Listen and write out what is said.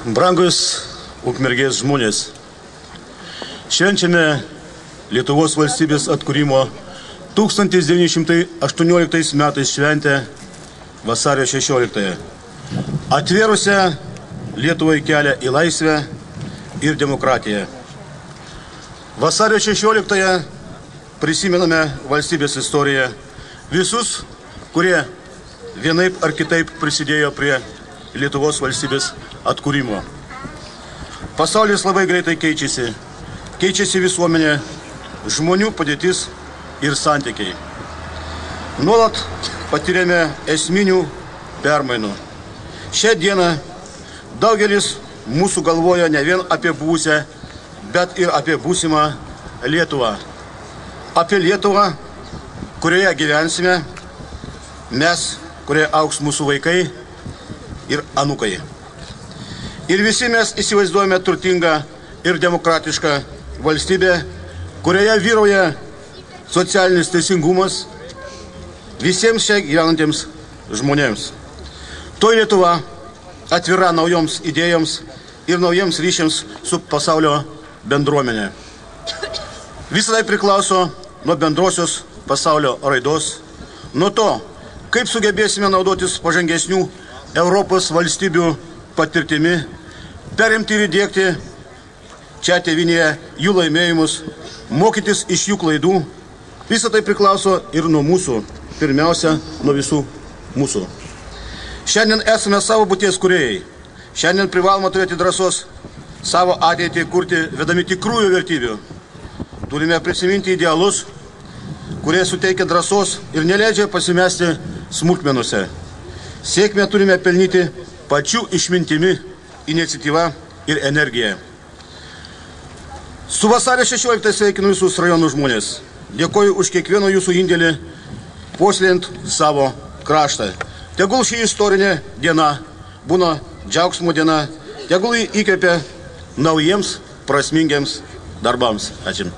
Brangus Ukmergės žmonės, švenčiame Lietuvos valstybės atkūrimo 1918 metais šventę vasario 16. Atvėrusią Lietuvai kelią į laisvę ir demokratiją. Vasario 16 prisimename valstybės istoriją visus, kurie vienaip ar kitaip prisidėjo prie Lietuvos valstybės atkūrimo. Pasaulis labai greitai keičiasi. Keičiasi visuomenė, žmonių padėtis ir santykiai. Nuolat patiriame esminių permainų. Šią dieną daugelis mūsų galvoja ne vien apie buvusią, bet ir apie būsimą Lietuvą. Apie Lietuvą, kurioje gyvensime mes, kurioje augs mūsų vaikai ir anūkai. Ir visi mes įsivaizduojame turtingą ir demokratišką valstybę, kurioje vyrauja socialinis teisingumas visiems čia gyvenantiems žmonėms. To Lietuva atvira naujoms idėjoms ir naujiems ryšiams su pasaulio bendruomenė. Visą tai priklauso nuo bendrosios pasaulio raidos, nuo to, kaip sugebėsime naudotis pažangesnių Europos valstybių patirtimi, perimti ir įdiegti čia tėvinėje jų laimėjimus, mokytis iš jų klaidų. Visą tai priklauso ir nuo mūsų, pirmiausia, nuo visų mūsų. Šiandien esame savo būties kūrėjai. Šiandien privaloma turėti drąsos savo ateitį kurti, vedami tikrųjų vertybių. Turime prisiminti idealus, kurie suteikia drąsos ir neleidžia pasimesti smulkmenuose. Sėkmę turime pelnyti pačių išmintimi, iniciatyva ir energija. Su vasario 16 sveikinu visus rajonų žmonės. Dėkoju už kiekvieno jūsų indėlį, puoselėjant savo kraštą. Tegul ši istorinė diena būna džiaugsmo diena, tegul jį įkvepia naujiems prasmingiams darbams. Ačiū.